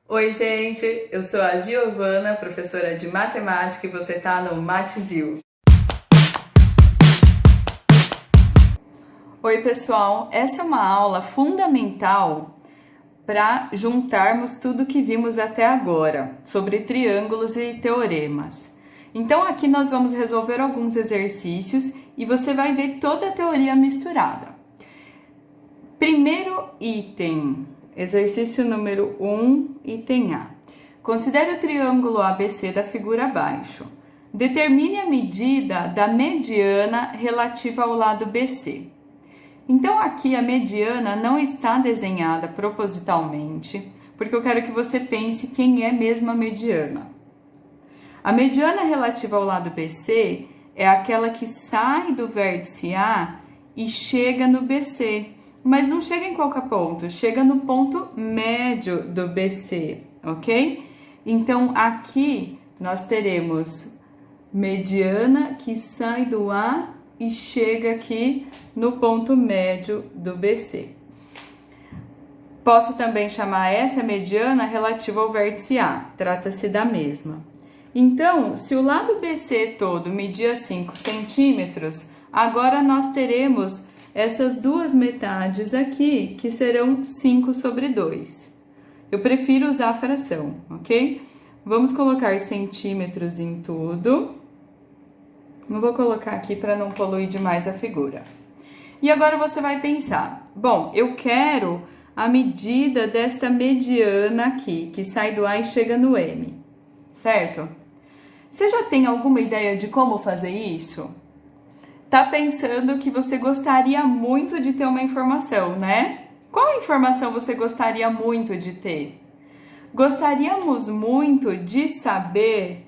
Oi, gente! Eu sou a Giovana, professora de matemática, e você tá no MateGil. Oi, pessoal! Essa é uma aula fundamental para juntarmos tudo que vimos até agora sobre triângulos e teoremas. Então, aqui nós vamos resolver alguns exercícios e você vai ver toda a teoria misturada. Primeiro item, exercício número 1, item A. Considere o triângulo ABC da figura abaixo. Determine a medida da mediana relativa ao lado BC. Então, aqui a mediana não está desenhada propositalmente, porque eu quero que você pense quem é mesmo a mediana. A mediana relativa ao lado BC é aquela que sai do vértice A e chega no BC, mas não chega em qualquer ponto, chega no ponto médio do BC, ok? Então, aqui nós teremos mediana que sai do A e chega aqui no ponto médio do BC. Posso também chamar essa mediana relativa ao vértice A, trata-se da mesma. Então, se o lado BC todo media 5 centímetros, agora nós teremos essas duas metades aqui, que serão 5 sobre 2. Eu prefiro usar a fração, ok? Vamos colocar centímetros em tudo. Não vou colocar aqui para não poluir demais a figura. E agora você vai pensar, bom, eu quero a medida desta mediana aqui, que sai do A e chega no M, certo? Você já tem alguma ideia de como fazer isso? Tá pensando que você gostaria muito de ter uma informação, né? Qual informação você gostaria muito de ter? Gostaríamos muito de saber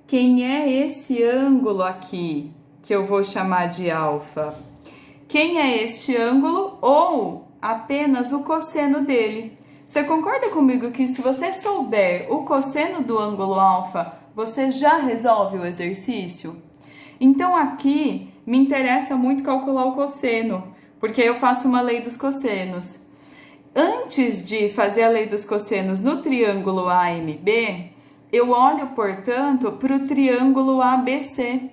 quem é esse ângulo aqui, que eu vou chamar de alfa. Quem é este ângulo ou apenas o cosseno dele? Você concorda comigo que se você souber o cosseno do ângulo alfa, você já resolve o exercício? Então aqui me interessa muito calcular o cosseno, porque eu faço uma lei dos cossenos. Antes de fazer a lei dos cossenos no triângulo AMB, eu olho, portanto, para o triângulo ABC.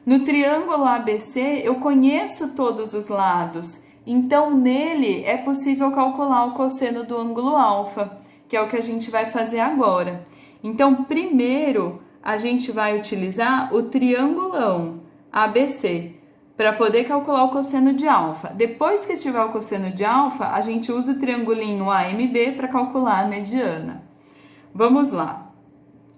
No triângulo ABC, eu conheço todos os lados, então nele é possível calcular o cosseno do ângulo alfa, que é o que a gente vai fazer agora. Então, primeiro, a gente vai utilizar o triangulão ABC para poder calcular o cosseno de alfa. Depois que estiver o cosseno de alfa, a gente usa o triangulinho AMB para calcular a mediana. Vamos lá.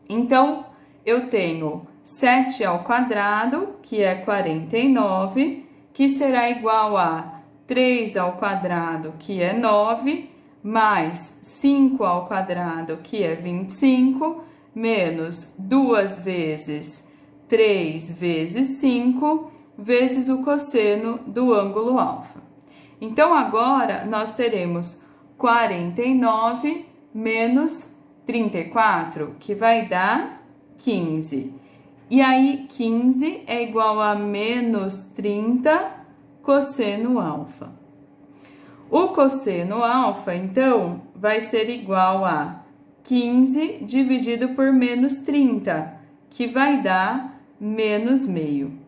Então, eu tenho 7 ao quadrado, que é 49, que será igual a 3 ao quadrado, que é 9, mais 5 ao quadrado, que é 25, menos 2 vezes 3 vezes 5, vezes o cosseno do ângulo alfa. Então, agora, nós teremos 49 menos 34, que vai dar 15. E aí, 15 é igual a menos 30 cosseno alfa. O cosseno alfa, então, vai ser igual a 15 dividido por menos 30, que vai dar menos meio.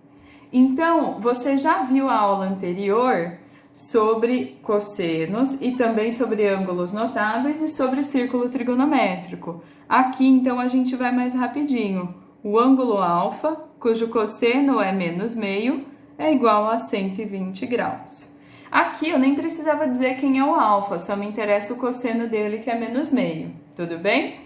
Então, você já viu a aula anterior sobre cossenos e também sobre ângulos notáveis e sobre círculo trigonométrico. Aqui, então, a gente vai mais rapidinho. O ângulo alfa, cujo cosseno é menos meio, é igual a 120 graus. Aqui eu nem precisava dizer quem é o alfa, só me interessa o cosseno dele, que é menos meio, tudo bem?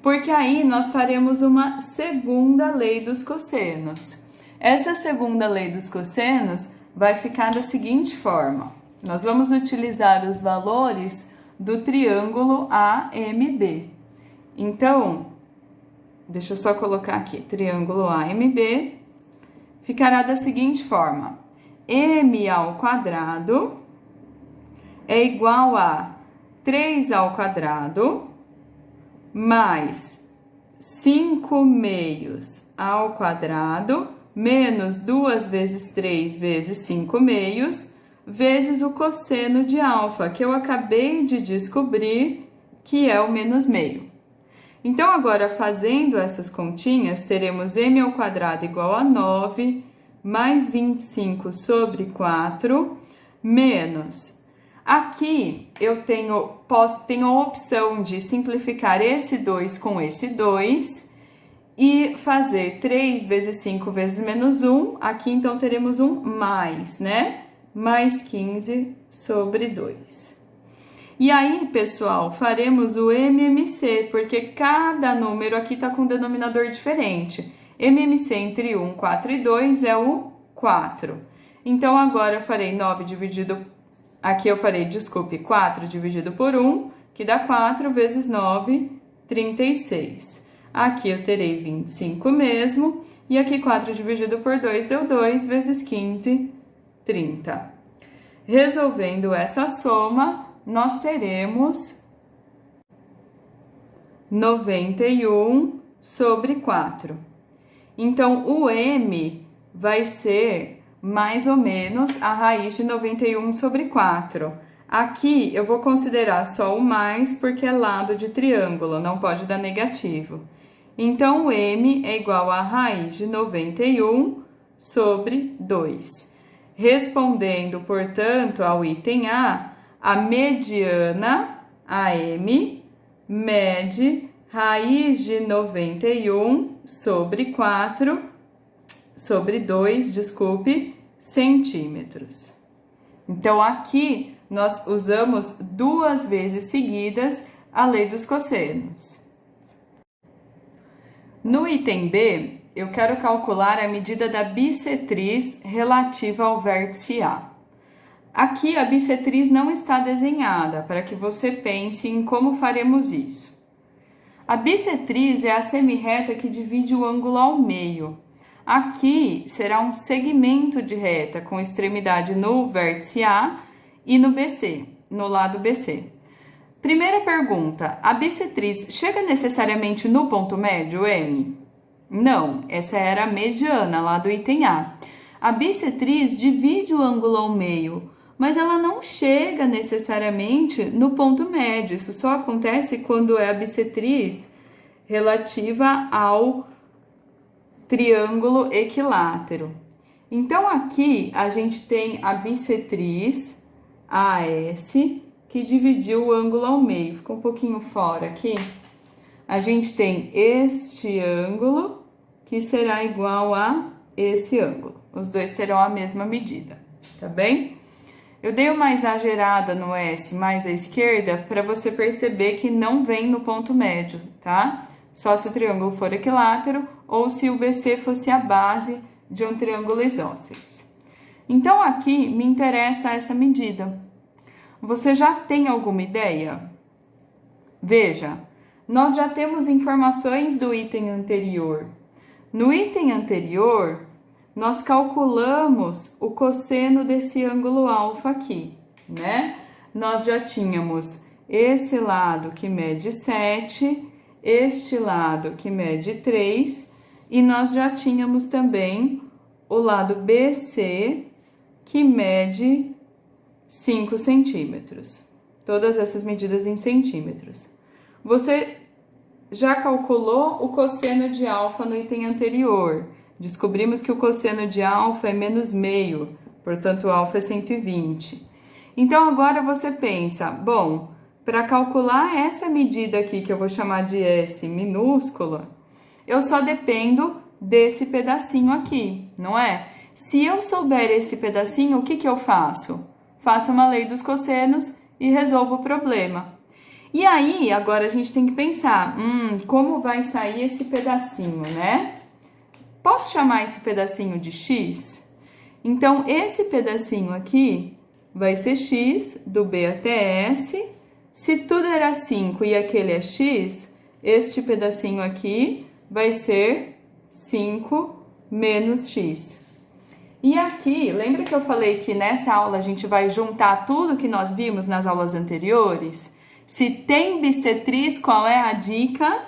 Porque aí nós faremos uma segunda lei dos cossenos. Essa segunda lei dos cossenos vai ficar da seguinte forma. Nós vamos utilizar os valores do triângulo AMB. Então, deixa eu só colocar aqui, triângulo AMB, ficará da seguinte forma. M ao quadrado é igual a 3 ao quadrado mais 5 meios ao quadrado menos 2 vezes 3 vezes 5 meios vezes o cosseno de alfa, que eu acabei de descobrir que é o menos meio. Então, agora, fazendo essas continhas, teremos m ao quadrado igual a 9, mais 25 sobre 4, menos. Aqui, eu tenho a opção de simplificar esse 2 com esse 2 e fazer 3 vezes 5 vezes menos 1. Aqui, então, teremos um mais, né? Mais 15 sobre 2. E aí, pessoal, faremos o MMC, porque cada número aqui está com um denominador diferente. MMC entre 1, 4 e 2 é o 4. Então, agora eu farei 9 dividido... Aqui eu farei, desculpe, 4 dividido por 1, que dá 4 vezes 9, 36. Aqui eu terei 25 mesmo, e aqui 4 dividido por 2 deu 2 vezes 15, 30. Resolvendo essa soma, nós teremos 91 sobre 4. Então, o m vai ser mais ou menos a raiz de 91 sobre 4. Aqui eu vou considerar só o mais porque é lado de triângulo, não pode dar negativo. Então, o m é igual a raiz de 91 sobre 2. Respondendo, portanto, ao item A mediana, AM, mede raiz de 91 sobre 4, sobre 2, desculpe, centímetros. Então, aqui nós usamos 2 vezes seguidas a lei dos cossenos. No item B, eu quero calcular a medida da bissetriz relativa ao vértice A. Aqui a bissetriz não está desenhada, para que você pense em como faremos isso. A bissetriz é a semirreta que divide o ângulo ao meio. Aqui será um segmento de reta com extremidade no vértice A e no BC, no lado BC. Primeira pergunta, a bissetriz chega necessariamente no ponto médio, M? Não, essa era a mediana lá do item A. A bissetriz divide o ângulo ao meio, mas ela não chega necessariamente no ponto médio. Isso só acontece quando é a bissetriz relativa ao triângulo equilátero. Então, aqui a gente tem a bissetriz AS, que dividiu o ângulo ao meio. Ficou um pouquinho fora aqui. A gente tem este ângulo, que será igual a esse ângulo. Os dois terão a mesma medida, tá bem? Eu dei uma exagerada no S mais à esquerda para você perceber que não vem no ponto médio, tá? Só se o triângulo for equilátero ou se o BC fosse a base de um triângulo isósceles. Então, aqui me interessa essa medida. Você já tem alguma ideia? Veja, nós já temos informações do item anterior. No item anterior, nós calculamos o cosseno desse ângulo alfa aqui, né? Nós já tínhamos esse lado que mede 7, este lado que mede 3, e nós já tínhamos também o lado BC, que mede 5 centímetros. Todas essas medidas em centímetros. Você já calculou o cosseno de alfa no item anterior. Descobrimos que o cosseno de alfa é menos meio, portanto, alfa é 120. Então, agora você pensa, bom, para calcular essa medida aqui, que eu vou chamar de S minúscula, eu só dependo desse pedacinho aqui, não é? Se eu souber esse pedacinho, o que eu faço? Faço uma lei dos cossenos e resolvo o problema. E aí, agora a gente tem que pensar, como vai sair esse pedacinho, né? Posso chamar esse pedacinho de x? Então, esse pedacinho aqui vai ser x do B até S. Se tudo era 5 e aquele é x, este pedacinho aqui vai ser 5 menos x. E aqui, lembra que eu falei que nessa aula a gente vai juntar tudo que nós vimos nas aulas anteriores? Se tem bissetriz, qual é a dica?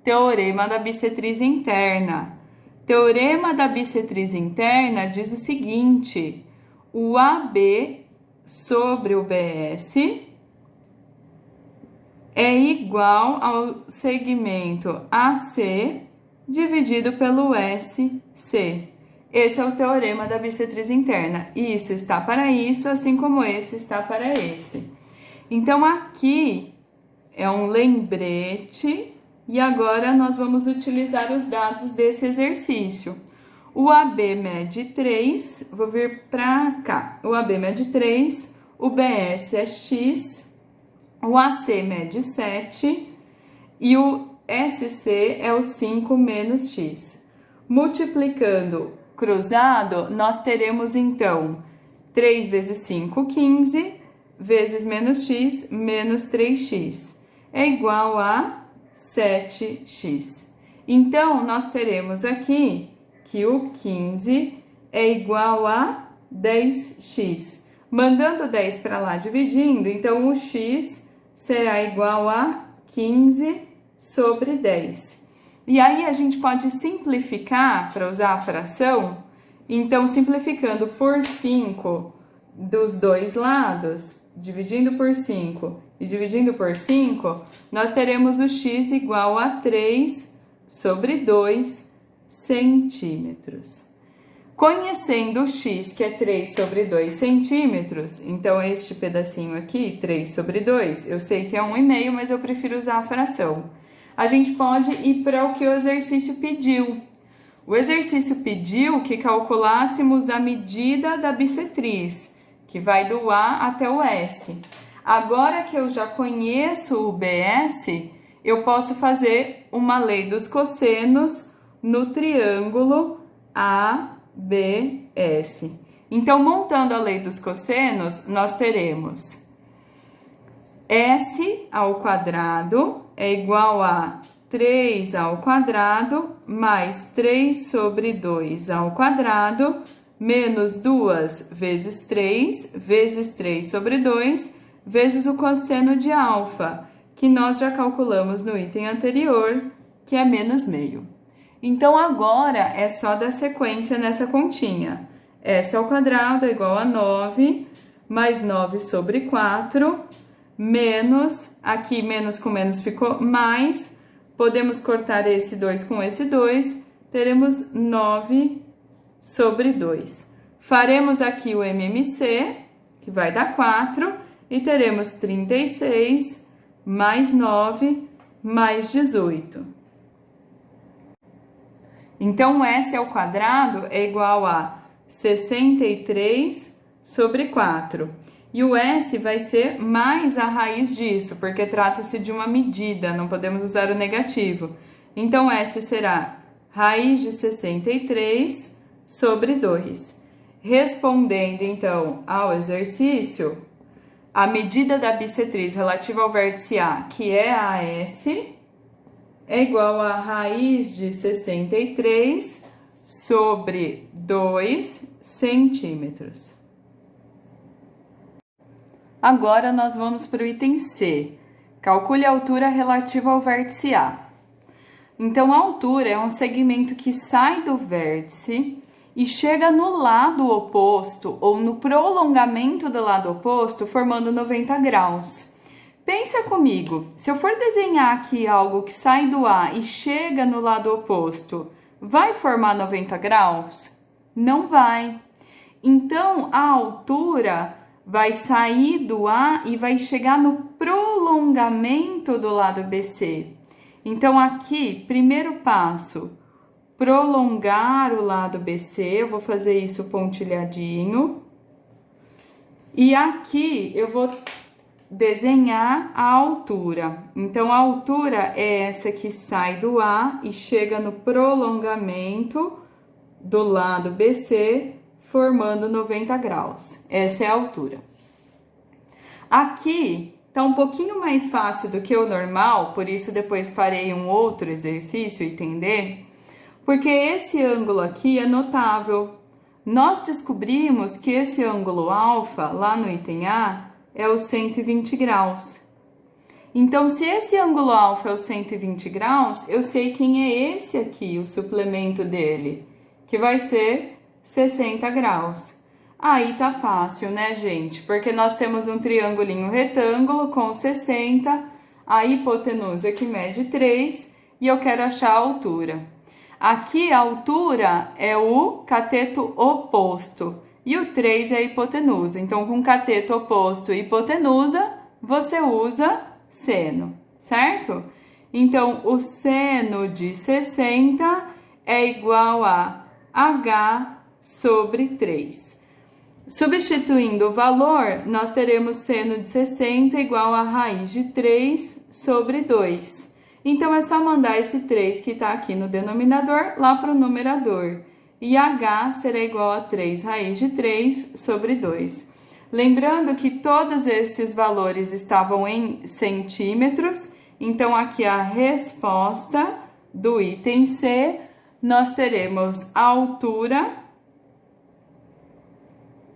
Teorema da bissetriz interna. Teorema da bissetriz interna diz o seguinte: o AB sobre o BS é igual ao segmento AC dividido pelo SC. Esse é o teorema da bissetriz interna. Isso está para isso, assim como esse está para esse. Então, aqui é um lembrete e agora nós vamos utilizar os dados desse exercício. O AB mede 3, vou vir para cá. O AB mede 3, o BS é X, o AC mede 7 e o SC é o 5 menos X. Multiplicando cruzado, nós teremos então 3 vezes 5, 15, vezes menos X, menos 3X. É igual a 7X. Então, nós teremos aqui que o 15 é igual a 10X. Mandando 10 para lá dividindo, então o X será igual a 15 sobre 10. E aí a gente pode simplificar para usar a fração. Então, simplificando por 5 dos dois lados, dividindo por 5 e dividindo por 5, nós teremos o x igual a 3 sobre 2 centímetros. Conhecendo o x, que é 3 sobre 2 centímetros, então este pedacinho aqui, 3 sobre 2, eu sei que é 1,5, mas eu prefiro usar a fração. A gente pode ir para o que o exercício pediu. O exercício pediu que calculássemos a medida da bissetriz, que vai do A até o S. Agora que eu já conheço o BS, eu posso fazer uma lei dos cossenos no triângulo ABS. Então, montando a lei dos cossenos, nós teremos S ao quadrado é igual a 3 ao quadrado mais 3 sobre 2 ao quadrado menos 2 vezes 3 sobre 2 vezes o cosseno de alfa, que nós já calculamos no item anterior, que é menos meio. Então, agora é só dar sequência nessa continha. S ao quadrado é igual a 9 mais 9 sobre 4 menos, aqui menos com menos ficou mais, podemos cortar esse 2 com esse 2, teremos 9 sobre 2. Faremos aqui o MMC, que vai dar 4, e teremos 36 mais 9 mais 18. Então, S ao quadrado é igual a 63 sobre 4. E o S vai ser mais a raiz disso, porque trata-se de uma medida, não podemos usar o negativo. Então, S será raiz de 63 sobre 2. Respondendo, então, ao exercício, a medida da bissetriz relativa ao vértice A, que é a S, é igual a raiz de 63 sobre 2 centímetros. Agora, nós vamos para o item C. Calcule a altura relativa ao vértice A. Então, a altura é um segmento que sai do vértice e chega no lado oposto ou no prolongamento do lado oposto, formando 90 graus. Pensa comigo, se eu for desenhar aqui algo que sai do A e chega no lado oposto, vai formar 90 graus? Não vai. Então, a altura vai sair do A e vai chegar no prolongamento do lado BC. Então, aqui, primeiro passo, prolongar o lado BC, eu vou fazer isso pontilhadinho. E aqui, eu vou desenhar a altura. Então, a altura é essa que sai do A e chega no prolongamento do lado BC, formando 90 graus. Essa é a altura. Aqui tá um pouquinho mais fácil do que o normal, por isso depois farei um outro exercício, entender? Porque esse ângulo aqui é notável. Nós descobrimos que esse ângulo alfa, lá no item A, é o 120 graus. Então, se esse ângulo alfa é o 120 graus, eu sei quem é esse aqui, o suplemento dele, que vai ser 60 graus. Aí tá fácil, né, gente? Porque nós temos um triangulinho retângulo com 60, a hipotenusa que mede 3 e eu quero achar a altura. Aqui a altura é o cateto oposto e o 3 é a hipotenusa. Então, com cateto oposto e hipotenusa, você usa seno, certo? Então, o seno de 60 é igual a h sobre 3. Substituindo o valor, nós teremos seno de 60 igual a raiz de 3 sobre 2. Então, é só mandar esse 3 que está aqui no denominador lá para o numerador. E h será igual a 3 raiz de 3 sobre 2. Lembrando que todos esses valores estavam em centímetros, então aqui a resposta do item C, nós teremos a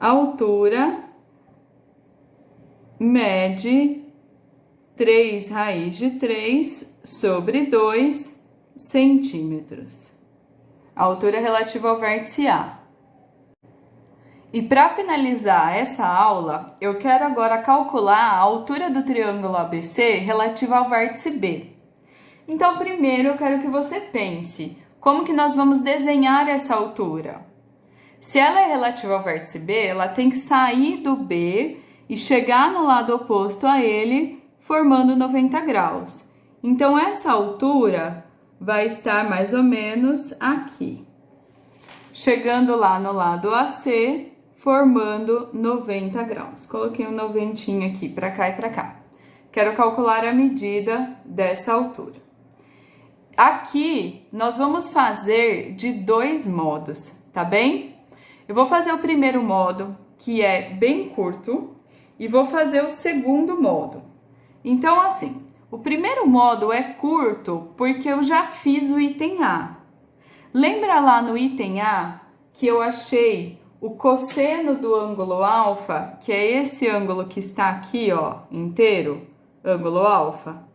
altura mede 3 raiz de 3 sobre 2 centímetros. A altura relativa ao vértice A. E para finalizar essa aula, eu quero agora calcular a altura do triângulo ABC relativa ao vértice B. Então, primeiro eu quero que você pense, como que nós vamos desenhar essa altura? Se ela é relativa ao vértice B, ela tem que sair do B e chegar no lado oposto a ele, formando 90 graus. Então, essa altura vai estar mais ou menos aqui. Chegando lá no lado AC, formando 90 graus. Coloquei um noventinho aqui para cá e para cá. Quero calcular a medida dessa altura. Aqui, nós vamos fazer de dois modos, tá bem? Eu vou fazer o primeiro modo, que é bem curto, e vou fazer o segundo modo. Então, assim, o primeiro modo é curto porque eu já fiz o item A. Lembra lá no item A que eu achei o cosseno do ângulo alfa, que é esse ângulo que está aqui, ó, inteiro, ângulo alfa?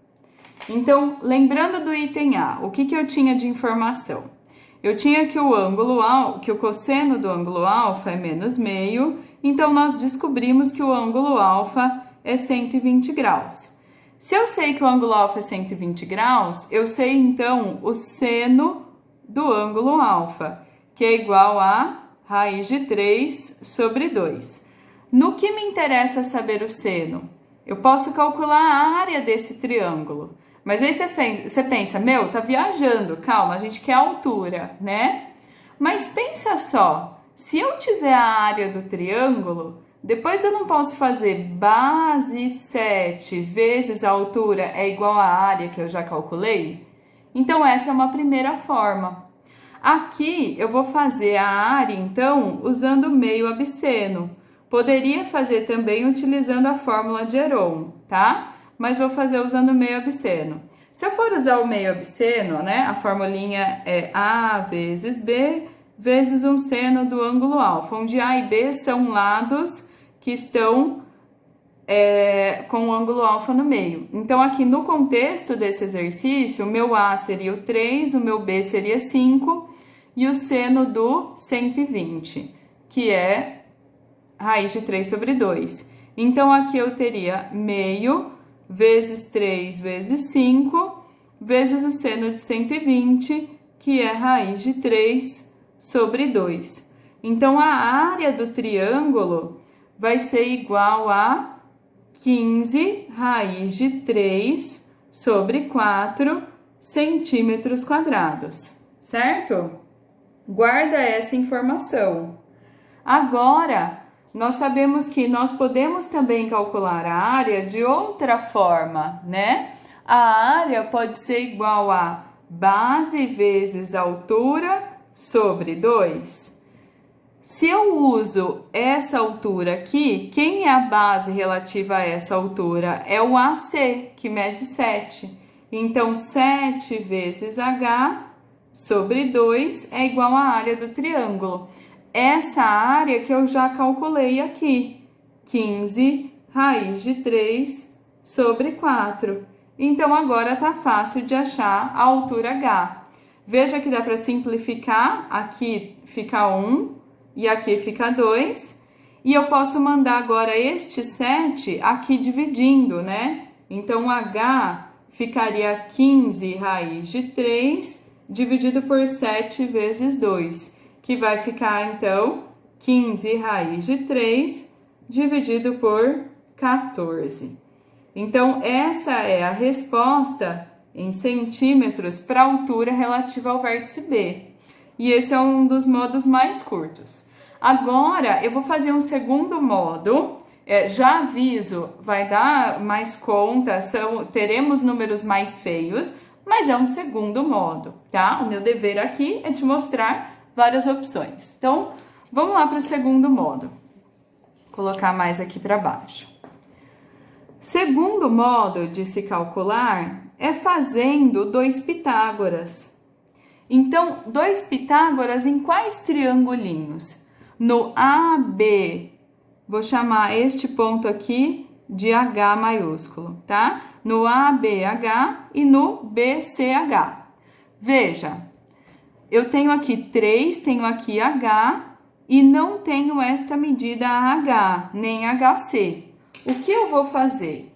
Então, lembrando do item A, o que eu tinha de informação? Eu tinha que o cosseno do ângulo alfa é menos meio, então nós descobrimos que o ângulo alfa é 120 graus. Se eu sei que o ângulo alfa é 120 graus, eu sei então o seno do ângulo alfa, que é igual a raiz de 3 sobre 2. No que me interessa saber o seno? Eu posso calcular a área desse triângulo. Mas aí você pensa, meu, tá viajando, calma, a gente quer a altura, né? Mas pensa só, se eu tiver a área do triângulo, depois eu não posso fazer base 7 vezes a altura é igual à área que eu já calculei? Então, essa é uma primeira forma. Aqui, eu vou fazer a área, então, usando meio absceno. Poderia fazer também utilizando a fórmula de Heron, tá? Mas vou fazer usando o meio absceno. Se eu for usar o meio absceno, né, a formulinha é A vezes B vezes um seno do ângulo alfa, onde A e B são lados que estão com o ângulo alfa no meio. Então, aqui no contexto desse exercício, o meu A seria o 3, o meu B seria 5 e o seno do 120, que é raiz de 3 sobre 2. Então, aqui eu teria meio vezes 3 vezes 5, vezes o seno de 120, que é raiz de 3 sobre 2. Então, a área do triângulo vai ser igual a 15 raiz de 3 sobre 4 centímetros quadrados, certo? Guarda essa informação. Agora, nós sabemos que nós podemos também calcular a área de outra forma, né? A área pode ser igual a base vezes altura sobre 2. Se eu uso essa altura aqui, quem é a base relativa a essa altura? É o AC, que mede 7. Então, 7 vezes H sobre 2 é igual à área do triângulo. Essa área que eu já calculei aqui, 15 raiz de 3 sobre 4. Então, agora tá fácil de achar a altura H. Veja que dá para simplificar, aqui fica 1 e aqui fica 2. E eu posso mandar agora este 7 aqui dividindo, né? Então, h ficaria 15 raiz de 3 dividido por 7 vezes 2, que vai ficar, então, 15 raiz de 3 dividido por 14. Então, essa é a resposta em centímetros para a altura relativa ao vértice B. E esse é um dos modos mais curtos. Agora, eu vou fazer um segundo modo. Já aviso, vai dar mais conta, teremos números mais feios, mas é um segundo modo, tá? O meu dever aqui é te mostrar várias opções. Então, vamos lá para o segundo modo. Vou colocar mais aqui para baixo. Segundo modo de se calcular é fazendo 2 Pitágoras. Então, 2 Pitágoras em quais triangulinhos? No AB, vou chamar este ponto aqui de H maiúsculo, tá? No ABH e no BCH. Veja, eu tenho aqui 3, tenho aqui H e não tenho esta medida AH, nem HC. O que eu vou fazer?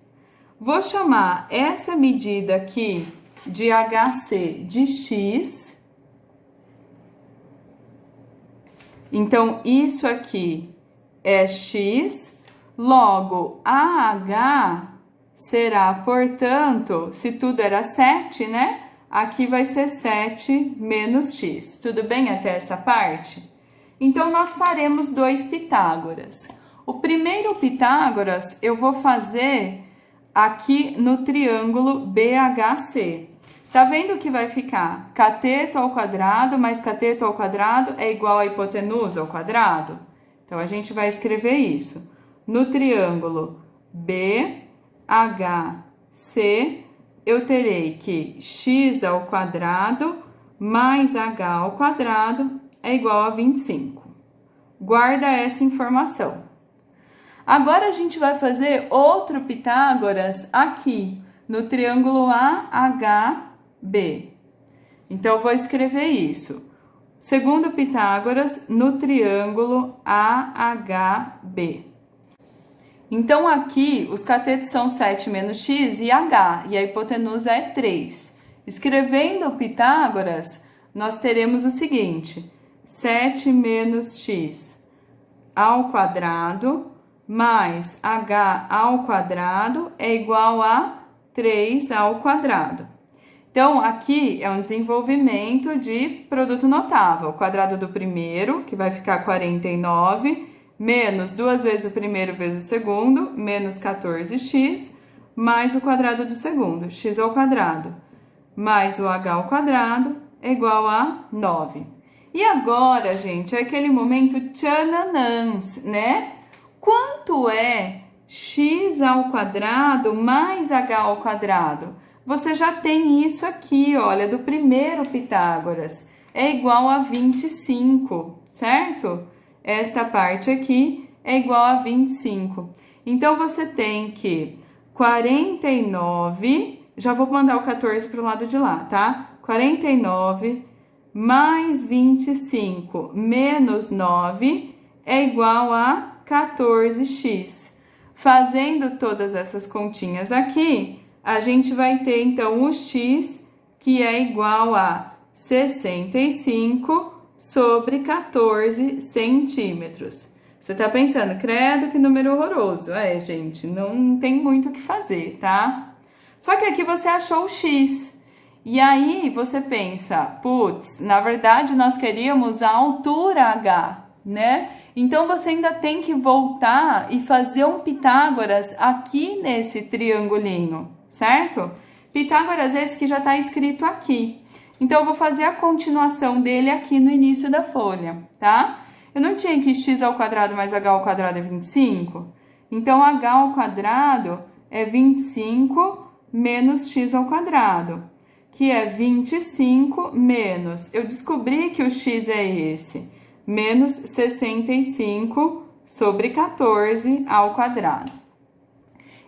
Vou chamar essa medida aqui de HC de X. Então, isso aqui é X. Logo, AH será, portanto, se tudo era 7, né? Aqui vai ser 7 menos X. Tudo bem até essa parte? Então, nós faremos 2 Pitágoras. O primeiro Pitágoras eu vou fazer aqui no triângulo BHC. Tá vendo que vai ficar cateto ao quadrado mais cateto ao quadrado é igual a hipotenusa ao quadrado? Então, a gente vai escrever isso. No triângulo BHC, eu terei que x ao quadrado mais h ao quadrado é igual a 25. Guarda essa informação. Agora, a gente vai fazer outro Pitágoras aqui, no triângulo AHB. Então, eu vou escrever isso. Segundo Pitágoras, no triângulo AHB. Então, aqui, os catetos são 7 menos x e h, e a hipotenusa é 3. Escrevendo Pitágoras, nós teremos o seguinte: 7 menos x ao quadrado mais h ao quadrado é igual a 3 ao quadrado. Então, aqui é um desenvolvimento de produto notável. O quadrado do primeiro, que vai ficar 49, menos 2 vezes o primeiro vezes o segundo, menos 14x, mais o quadrado do segundo, x ao quadrado, mais o h ao quadrado, é igual a 9. E agora, gente, é aquele momento tchananãs, né? Quanto é x ao quadrado mais h ao quadrado? Você já tem isso aqui, olha, do primeiro Pitágoras. É igual a 25, certo? Esta parte aqui é igual a 25. Então, você tem que 49, já vou mandar o 14 para o lado de lá, tá? 49 mais 25 menos 9 é igual a 14x. Fazendo todas essas continhas aqui, a gente vai ter, então, o x, que é igual a 65 sobre 14 centímetros. Você tá pensando, credo, que número horroroso. É, gente, não tem muito o que fazer, tá? Só que aqui você achou o x. E aí você pensa, putz, na verdade nós queríamos a altura h, né? Então, você ainda tem que voltar e fazer um Pitágoras aqui nesse triangulinho, certo? Pitágoras esse que já está escrito aqui. Então, eu vou fazer a continuação dele aqui no início da folha, tá? Eu não tinha que x ao quadrado mais h ao quadrado é 25? Então, h ao quadrado é 25 menos x ao quadrado, que é 25 menos... Eu descobri que o x é esse... menos 65 sobre 14 ao quadrado.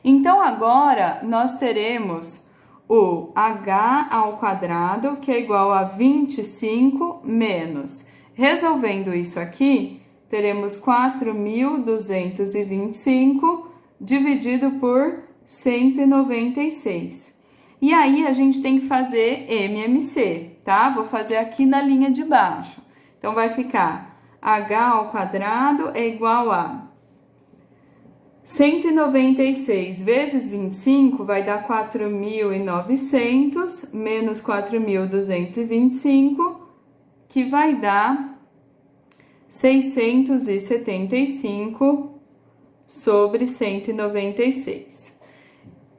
Então, agora, nós teremos o h ao quadrado, que é igual a 25 menos. Resolvendo isso aqui, teremos 4.225 dividido por 196. E aí, a gente tem que fazer MMC, tá? Vou fazer aqui na linha de baixo. Então, vai ficar h ao quadrado é igual a 196 vezes 25 vai dar 4.900 menos 4.225, que vai dar 675 sobre 196.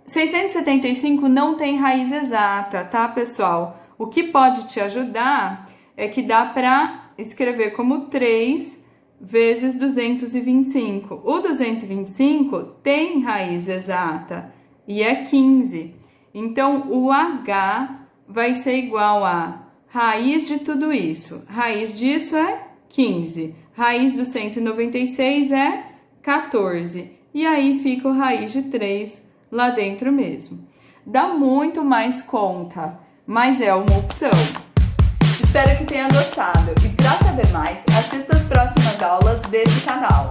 675 não tem raiz exata, tá, pessoal? O que pode te ajudar é que dá para escrever como 3 vezes 225. O 225 tem raiz exata e é 15. Então, o H vai ser igual a raiz de tudo isso. Raiz disso é 15. Raiz do 196 é 14. E aí fica o raiz de 3 lá dentro mesmo. Dá muito mais conta, mas é uma opção. Espero que tenha gostado e para saber mais, assista as próximas aulas desse canal.